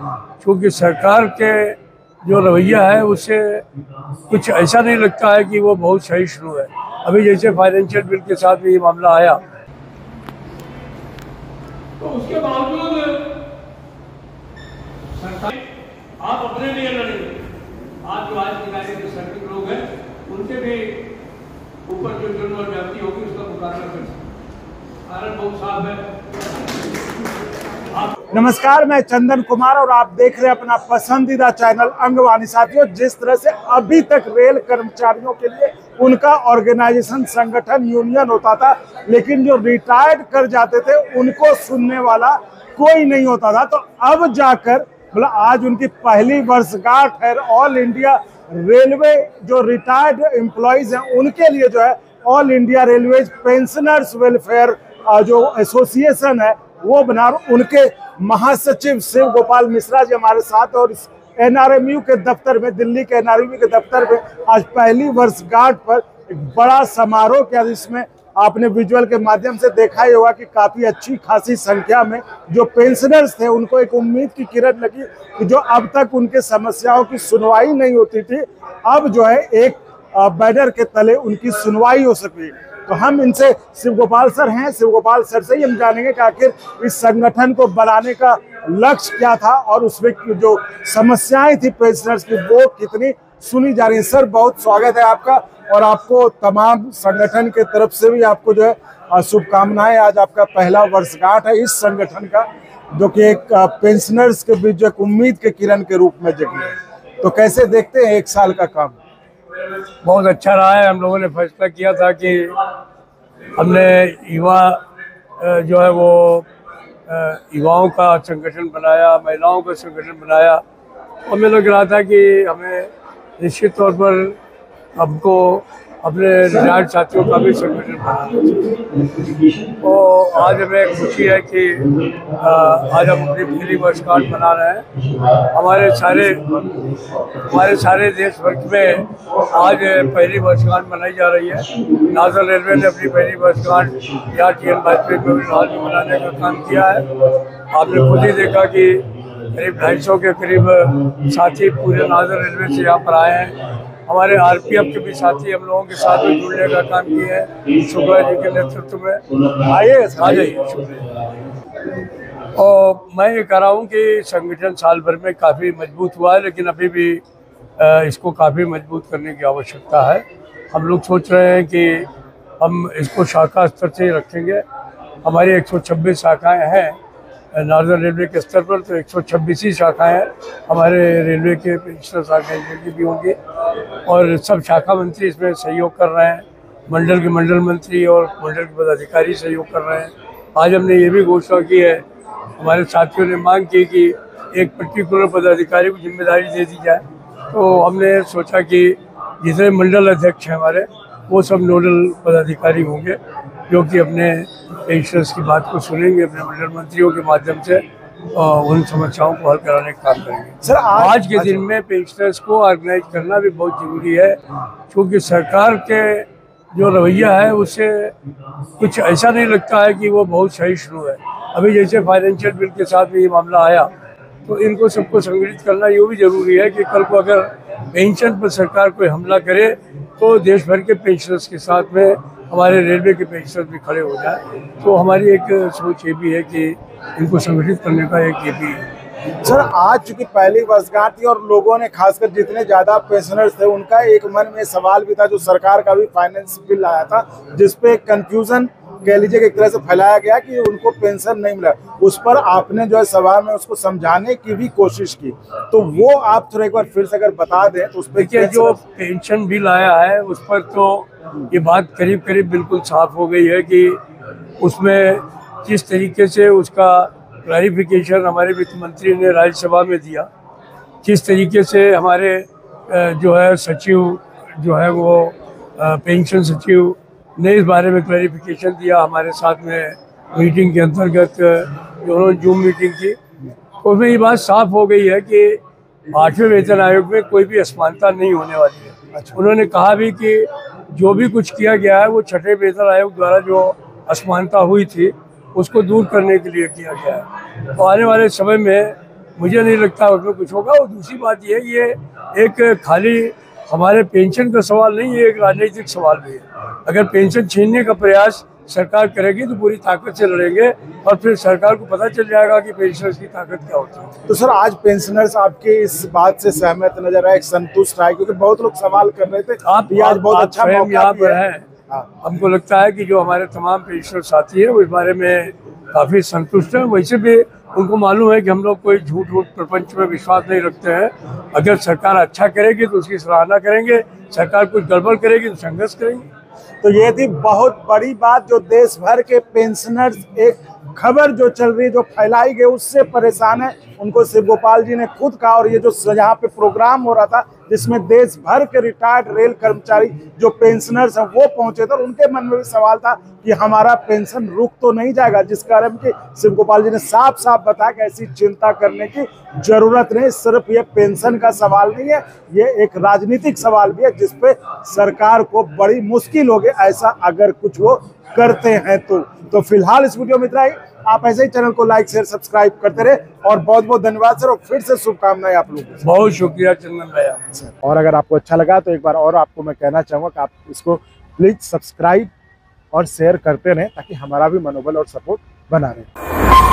क्योंकि सरकार के जो रवैया है उससे कुछ ऐसा नहीं लगता है कि वो बहुत सहिष्णु है। अभी जैसे फाइनेंशियल बिल के साथ भी ये मामला आया, तो उसके बावजूद सरकार आप अपने लिए लड़ेंगे। आज जो आज निकाले जो सर्किट लोग हैं उनके भी ऊपर जो जुर्म और ज्यादती होगी उसका मुकाबला कर सकते। कारण बहुत साफ है। नमस्कार, मैं चंदन कुमार और आप देख रहे हैं अपना पसंदीदा चैनल अंगवानी। साथियों, जिस तरह से अभी तक रेल कर्मचारियों के लिए उनका ऑर्गेनाइजेशन संगठन यूनियन होता था, लेकिन जो रिटायर्ड कर जाते थे उनको सुनने वाला कोई नहीं होता था, तो अब जाकर मतलब आज उनकी पहली वर्षगांठ है। ऑल इंडिया रेलवे जो रिटायर्ड एम्प्लॉइज हैं उनके लिए जो है all India railway pensioners welfare जो एसोसिएशन है वो बना, उनके महासचिव शिव गोपाल मिश्रा जी हमारे साथ। और इस एनआरएमयू के दफ्तर में, दिल्ली के एनआरएमयू के दफ्तर में आज पहली वर्षगांठ पर एक बड़ा समारोह किया, जिसमें आपने विजुअल के माध्यम से देखा ही होगा कि काफी अच्छी खासी संख्या में जो पेंशनर्स थे उनको एक उम्मीद की किरण लगी कि जो अब तक उनके समस्याओं की सुनवाई नहीं होती थी, अब जो है एक बैनर के तले उनकी सुनवाई हो सके। तो हम इनसे शिव गोपाल सर हैं, शिव गोपाल सर से ही हम जानेंगे कि आखिर इस संगठन को बनाने का लक्ष्य क्या था और उसमें जो समस्याएं थी पेंशनर्स की वो कितनी सुनी जा रही है। सर, बहुत स्वागत है आपका और आपको तमाम संगठन के तरफ से भी आपको जो है शुभकामनाएं। आज आपका पहला वर्षगांठ है इस संगठन का, जो कि एक पेंशनर्स के बीच जो एक उम्मीद के किरण के रूप में जगी है। तो कैसे देखते हैं एक साल का काम? बहुत अच्छा रहा है। हम लोगों ने फैसला किया था कि हमने युवा जो है वो युवाओं का संगठन बनाया, महिलाओं का संगठन बनाया, और हमें लग रहा था कि हमें निश्चित तौर पर हमको अपने रिटायर्ड साथियों का भी संगठन बनाना चाहिए। तो आज हमें खुशी है कि आज हम अपनी पहली वर्षगांठ मना रहे हैं। हमारे सारे देश भर में आज पहली वर्षगांठ मनाई जा रही है। नाजर रेलवे ने अपनी पहली वर्षगांठ यहाँ TN वाजपेयी मेमोरियल हॉल में मनाने का काम किया है। आपने खुद ही देखा कि करीब 250 के करीब साथी पूरे नाजर रेलवे से यहाँ पर आए हैं। हमारे RPF के भी साथी हम लोगों के साथ में जुड़ने का काम किए हैं शुक्ला जी के नेतृत्व में। आइए, आ जाइए। और मैं ये कह रहा हूँ कि संगठन साल भर में काफ़ी मजबूत हुआ है, लेकिन अभी भी इसको काफ़ी मजबूत करने की आवश्यकता है। हम लोग सोच रहे हैं कि हम इसको शाखा स्तर से ही रखेंगे। हमारी 126 शाखाएँ हैं नार्दर्न रेलवे के स्तर पर, तो 126 ही शाखाएँ हैं। हमारे रेलवे के पेंशनर शाखाएँ की भी होंगी और सब शाखा मंत्री इसमें सहयोग कर रहे हैं। मंडल के मंडल मंत्री और मंडल के पदाधिकारी सहयोग कर रहे हैं। आज हमने ये भी घोषणा की है, हमारे साथियों ने मांग की कि एक पर्टिकुलर पदाधिकारी को जिम्मेदारी दे दी जाए, तो हमने सोचा कि जितने मंडल अध्यक्ष हैं हमारे वो सब नोडल पदाधिकारी होंगे, जो कि अपने पेंशनर्स की बात को सुनेंगे, अपने मंडल मंत्रियों के माध्यम से उन समस्याओं को हल कराने का काम करेंगे। सर, आज के दिन में पेंशनर्स को ऑर्गेनाइज करना भी बहुत जरूरी है, क्योंकि सरकार के जो रवैया है उससे कुछ ऐसा नहीं लगता है कि वो बहुत सहिष्णु है। अभी जैसे फाइनेंशियल बिल के साथ भी ये मामला आया, तो इनको सबको संगठित करना ये भी जरूरी है कि कल को अगर पेंशन पर सरकार कोई हमला करे तो देश भर के पेंशनर्स के साथ में हमारे रेलवे के पेंशनर्स भी खड़े हो जाए। तो हमारी एक सोच ये भी है कि इनको संगठित करने का एक ये भी है। सर, आज चूंकि पहली वर्षगांठ थी और लोगों ने खासकर जितने ज्यादा पेंशनर्स थे उनका एक मन में सवाल भी था, जो सरकार का भी फाइनेंस बिल आया था जिसपे कंफ्यूजन कह लीजिए एक तरह से फैलाया गया कि उनको पेंशन नहीं मिला। उस पर आपने जो है सभा में उसको समझाने की भी कोशिश की, तो वो आप थोड़ा एक बार फिर से अगर बता दें तो उस पर जो पेंशन बिल आया है उस पर तो ये बात करीब करीब बिल्कुल साफ हो गई है कि उसमें किस तरीके से उसका क्लैरिफिकेशन हमारे वित्त मंत्री ने राज्यसभा में दिया, किस तरीके से हमारे जो है सचिव जो है वो पेंशन सचिव ने इस बारे में क्लैरिफिकेशन दिया हमारे साथ में मीटिंग के अंतर्गत जो उन्होंने जूम मीटिंग की। तो उसमें ये बात साफ हो गई है कि 8वें वेतन आयोग में कोई भी असमानता नहीं होने वाली है। अच्छा। उन्होंने कहा भी कि जो भी कुछ किया गया है वो 6ठे वेतन आयोग द्वारा जो असमानता हुई थी उसको दूर करने के लिए किया गया है। तो आने वाले समय में मुझे नहीं लगता उसमें कुछ होगा। और दूसरी बात ये एक खाली हमारे पेंशन का सवाल नहीं है, एक राजनीतिक सवाल भी है। अगर पेंशन छीनने का प्रयास सरकार करेगी तो पूरी ताकत से लड़ेंगे और फिर सरकार को पता चल जाएगा कि पेंशनर्स की ताकत क्या होती है। तो सर आज पेंशनर्स आपके इस बात से सहमत नजर आए, संतुष्ट आए? क्योंकि बहुत लोग सवाल कर रहे थे, आप आज बहुत अच्छा मौका यहाँ भी पर है। हैं। हमको लगता है कि जो हमारे तमाम पेंशनर साथी हैं वो इस बारे में काफ़ी संतुष्ट हैं। वैसे भी उनको मालूम है कि हम लोग कोई झूठ प्रपंच में विश्वास नहीं रखते हैं। अगर सरकार अच्छा करेगी तो उसकी सराहना करेंगे, सरकार कुछ गड़बड़ करेगी तो संघर्ष करेंगे। तो ये थी बहुत बड़ी बात जो देश भर के पेंशनर्स, एक खबर जो चल रही है, जो फैलाई गई, उससे परेशान है। उनको शिव गोपाल जी ने खुद कहा। और ये जो यहाँ पे प्रोग्राम हो रहा था जिसमें देश भर के रिटायर्ड रेल कर्मचारी जो पेंशनर्स हैं वो पहुंचे थे, और उनके मन में भी सवाल था कि हमारा पेंशन रुक तो नहीं जाएगा, जिस कारण कि शिव गोपाल जी ने साफ साफ बताया कि ऐसी चिंता करने की जरूरत नहीं। सिर्फ ये पेंशन का सवाल नहीं है, ये एक राजनीतिक सवाल भी है जिसपे सरकार को बड़ी मुश्किल होगी ऐसा अगर कुछ वो करते हैं तो फिलहाल इस वीडियो में इतना ही। आप ऐसे ही चैनल को लाइक शेयर सब्सक्राइब करते रहे और बहुत बहुत धन्यवाद सर, और फिर से शुभकामनाएं आप लोगों को। बहुत शुक्रिया चंदन भैया। और अगर आपको अच्छा लगा तो एक बार और आपको मैं कहना चाहूँगा कि आप इसको प्लीज सब्सक्राइब और शेयर करते रहें ताकि हमारा भी मनोबल और सपोर्ट बना रहे।